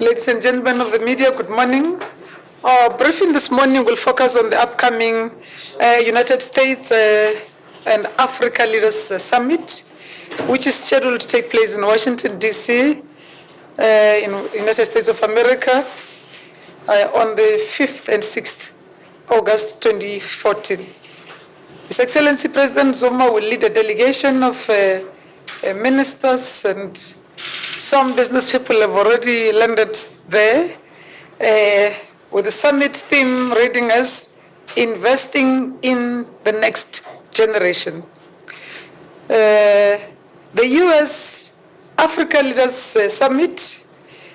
Ladies and gentlemen of the media, good morning. Our briefing this morning will focus on the upcoming United States and Africa Leaders Summit, which is scheduled to take place in Washington, D.C., in United States of America, on the 5th and 6th August 2014. His Excellency President Zuma will lead a delegation of ministers, and some business people have already landed there, with the summit theme reading as Investing in the Next Generation. The US-Africa Leaders Summit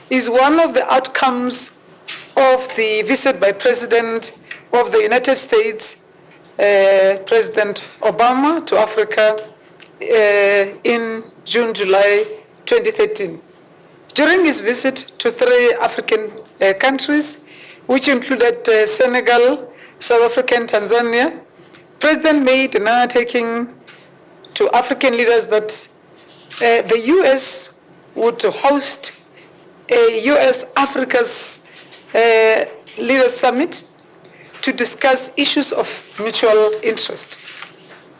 is one of the outcomes of the visit by President of the United States, President Obama, to Africa in June-July 2013. During his visit to 3 African countries, which included Senegal, South Africa, and Tanzania, President made an undertaking to African leaders that the U.S. would host a U.S.-Africa's Leaders Summit to discuss issues of mutual interest.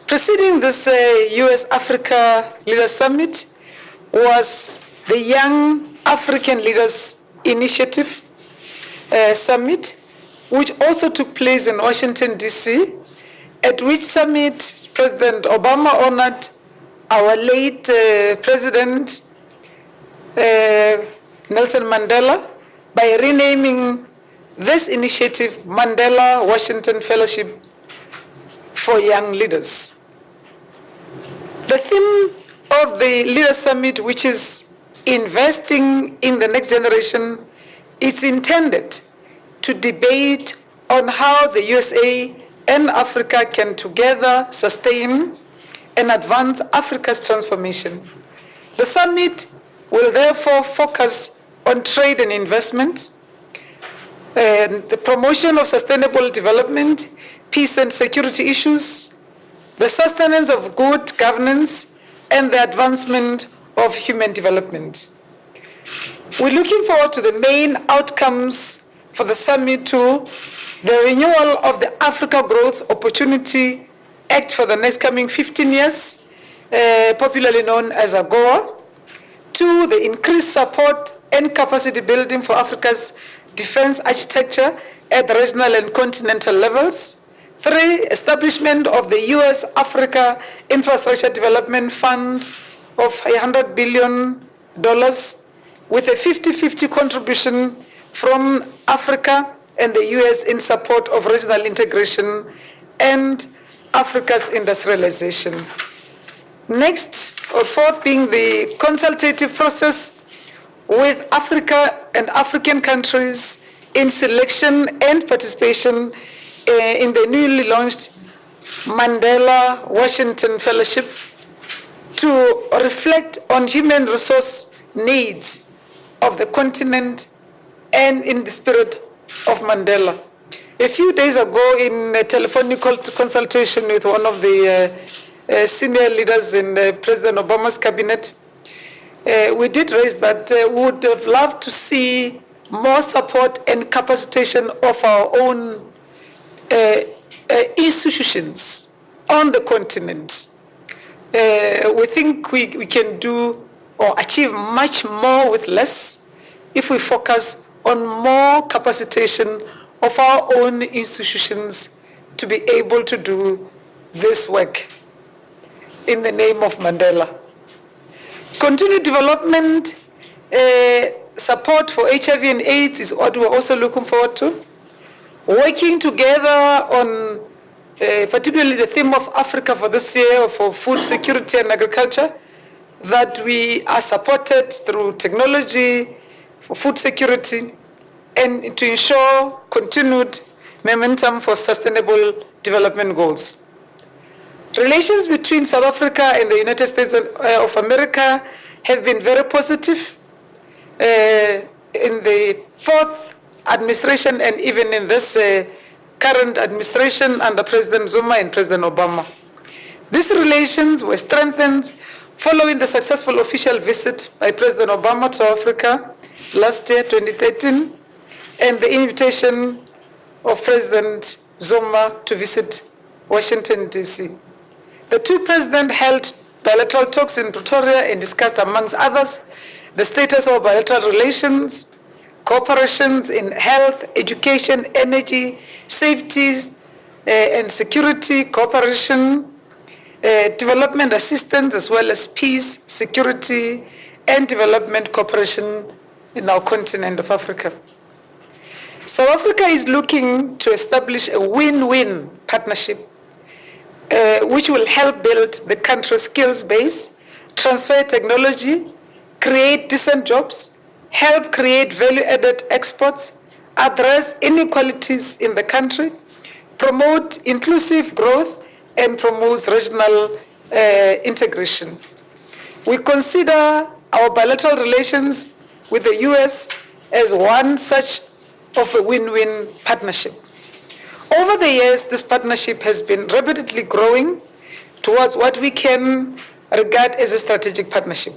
Preceding this U.S.-Africa Leaders Summit was the Young African Leaders Initiative Summit, which also took place in Washington, D.C., at which summit President Obama honored our late President Nelson Mandela by renaming this initiative Mandela Washington Fellowship for Young Leaders. The theme of the Leaders Summit, which is Investing in the Next Generation, is intended to debate on how the USA and Africa can together sustain and advance Africa's transformation. The summit will therefore focus on trade and investment, and the promotion of sustainable development, peace and security issues, the sustenance of good governance, and the advancement of human development. We're looking forward to the main outcomes for the summit to the renewal of the Africa Growth Opportunity Act for the next coming 15 years, popularly known as AGOA, to the increased support and capacity building for Africa's defense architecture at the regional and continental levels. 3, establishment of the US-Africa Infrastructure Development Fund of $100 billion with a 50-50 contribution from Africa and the US in support of regional integration and Africa's industrialization. Next, or 4th, being the consultative process with Africa and African countries in selection and participation in the newly launched Mandela Washington Fellowship to reflect on human resource needs of the continent and in the spirit of Mandela. A few days ago, in a telephonic consultation with one of the senior leaders in President Obama's cabinet, we did raise that we would have loved to see more support and capacitation of our own institutions on the continent. We think we can do or achieve much more with less if we focus on more capacitation of our own institutions to be able to do this work in the name of Mandela. Continued development, support for HIV and AIDS is what we're also looking forward to. Working together on particularly the theme of Africa for this year, for food security and agriculture, that we are supported through technology for food security and to ensure continued momentum for sustainable development goals. Relations between South Africa and the United States of America have been very positive in the 4th administration and even in this current administration under President Zuma and President Obama. These relations were strengthened following the successful official visit by President Obama to Africa last year, 2013, and the invitation of President Zuma to visit Washington, D.C. The two presidents held bilateral talks in Pretoria and discussed, amongst others, the status of bilateral relations, cooperations in health, education, energy, safety and security, cooperation, development assistance, as well as peace, security, and development cooperation in our continent of Africa. South Africa is looking to establish a win-win partnership which will help build the country's skills base, transfer technology, create decent jobs, help create value-added exports, address inequalities in the country, promote inclusive growth, and promote regional integration. We consider our bilateral relations with the U.S. as one such of a win-win partnership. Over the years, this partnership has been rapidly growing towards what we can regard as a strategic partnership.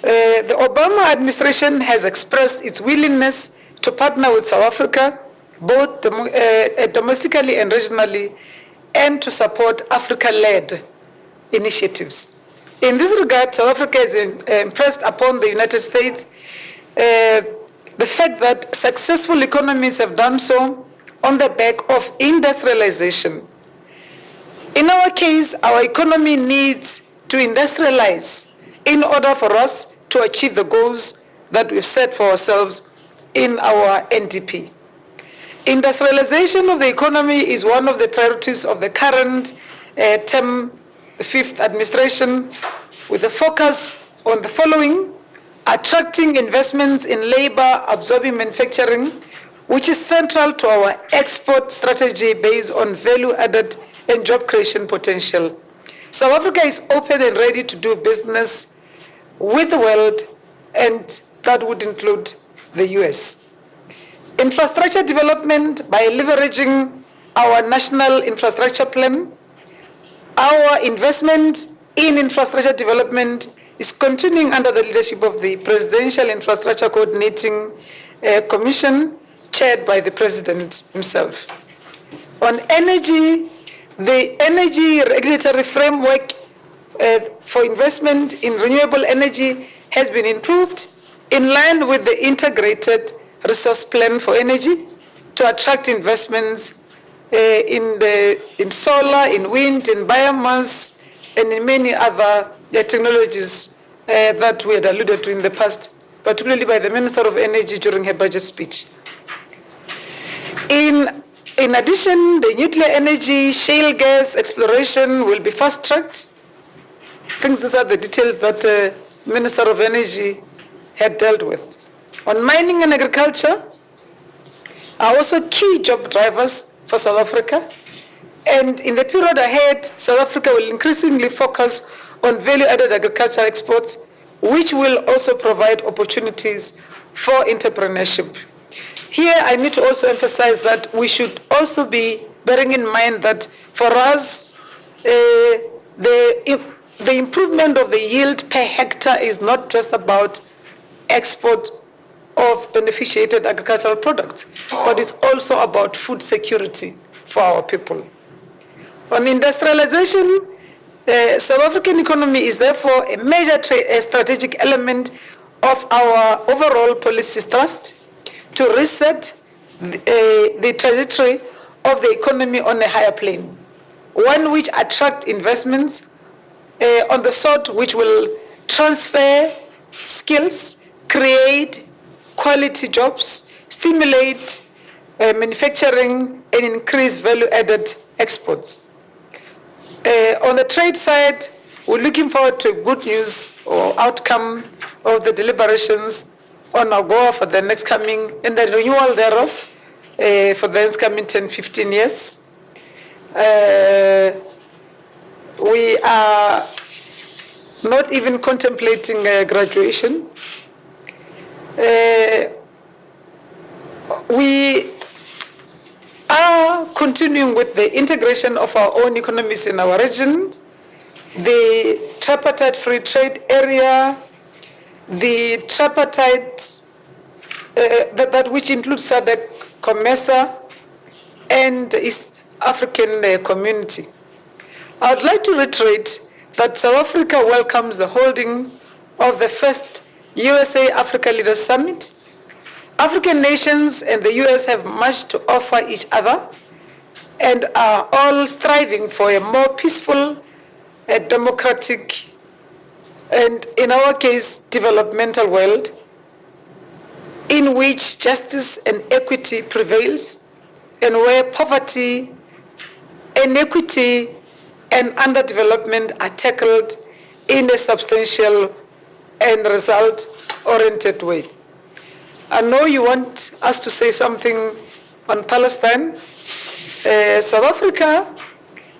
The Obama administration has expressed its willingness to partner with South Africa, both domestically and regionally, and to support Africa-led initiatives. In this regard, South Africa is impressed upon the United States the fact that successful economies have done so on the back of industrialization. In our case, our economy needs to industrialize in order for us to achieve the goals that we've set for ourselves in our NDP. Industrialization of the economy is one of the priorities of the current term, the fifth administration, with a focus on the following: attracting investments in labor-absorbing manufacturing, which is central to our export strategy based on value-added and job creation potential. South Africa is open and ready to do business with the world, and that would include the US. Infrastructure development by leveraging our national infrastructure plan. Our investment in infrastructure development is continuing under the leadership of the Presidential Infrastructure Coordinating Commission, chaired by the President himself. On energy, the energy regulatory framework for investment in renewable energy has been improved in line with the integrated resource plan for energy to attract investments in solar, in wind, in biomass, and in many other technologies that we had alluded to in the past, particularly by the Minister of Energy during her budget speech. In addition, the nuclear energy, shale gas exploration will be fast-tracked. I think these are the details that Minister of Energy had dealt with. On mining and agriculture are also key job drivers for South Africa. And in the period ahead, South Africa will increasingly focus on value-added agricultural exports, which will also provide opportunities for entrepreneurship. Here, I need to also emphasize that we should also be bearing in mind that for us, the improvement of the yield per hectare is not just about export of beneficiated agricultural products, but it's also about food security for our people. On industrialization, the South African economy is therefore a major strategic element of our overall policy thrust to reset the trajectory of the economy on a higher plane, one which attracts investments on the sort which will transfer skills, create quality jobs, stimulate manufacturing, and increase value-added exports. On the trade side, we're looking forward to good news or outcome of the deliberations on AGOA for the next coming, and the renewal thereof for the next coming 10-15 years. We are not even contemplating graduation. We are continuing with the integration of our own economies in our region, the tripartite free trade area, the tripartite, that which includes SADC, COMESA, and East African Community. I would like to reiterate that South Africa welcomes the holding of the first USA-Africa Leaders Summit. African nations and the US have much to offer each other and are all striving for a more peaceful, democratic, and in our case, developmental world in which justice and equity prevails and where poverty, inequity, and underdevelopment are tackled in a substantial and result-oriented way. I know you want us to say something on Palestine. South Africa,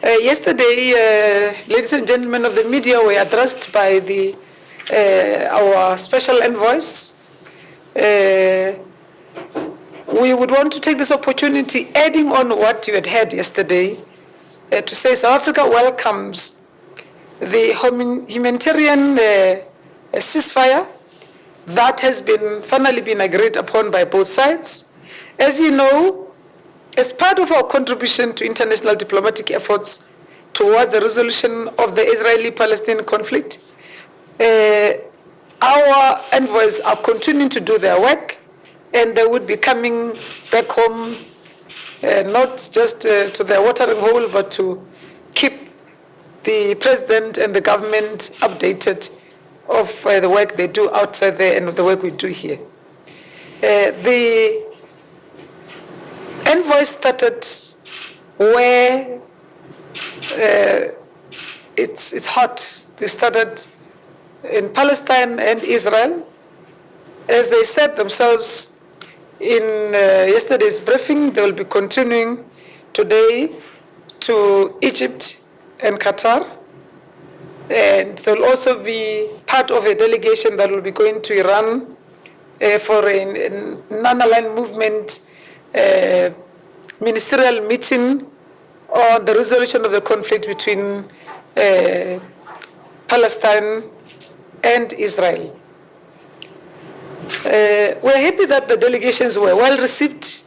yesterday, ladies and gentlemen of the media, were addressed by our special envoys. We would want to take this opportunity, adding on what you had heard yesterday, to say South Africa welcomes the humanitarian ceasefire that has finally been agreed upon by both sides. As you know, as part of our contribution to international diplomatic efforts towards the resolution of the Israeli-Palestinian conflict, our envoys are continuing to do their work, and they would be coming back home, not just to their watering hole, but to keep the president and the government updated of the work they do outside there and the work we do here. The envoy started where it's hot. They started in Palestine and Israel. As they said themselves in yesterday's briefing, they will be continuing today to Egypt and Qatar. And they'll also be part of a delegation that will be going to Iran for a non-aligned movement ministerial meeting on the resolution of the conflict between Palestine and Israel. We're happy that the delegations were well received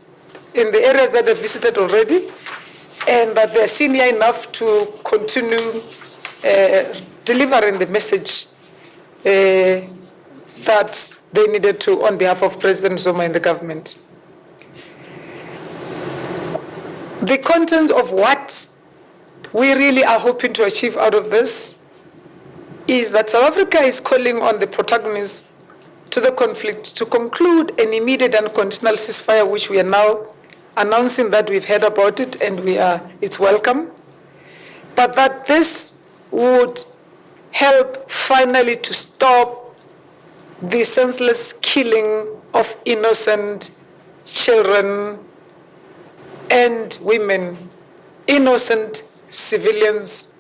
in the areas that they visited already, and that they're senior enough to continue delivering the message that they needed to on behalf of President Zuma and the government. The content of what we really are hoping to achieve out of this is that South Africa is calling on the protagonists to the conflict to conclude an immediate and conditional ceasefire, which we are now announcing that we've heard about it and it's welcome, but that this would help finally to stop the senseless killing of innocent children and women, innocent civilians,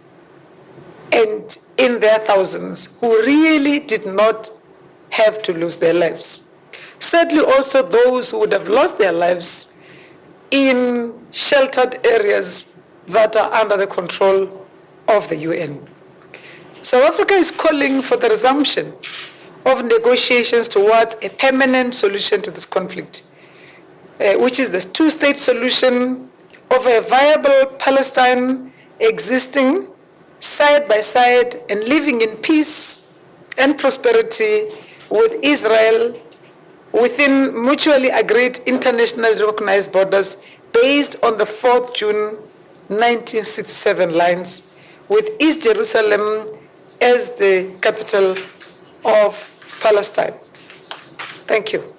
and in their thousands, who really did not have to lose their lives. Sadly, also those who would have lost their lives in sheltered areas that are under the control of the UN. South Africa is calling for the resumption of negotiations towards a permanent solution to this conflict, which is the two-state solution of a viable Palestine existing side by side and living in peace and prosperity with Israel within mutually agreed internationally recognized borders based on the 4th June 1967 lines, with East Jerusalem as the capital of Palestine. Thank you.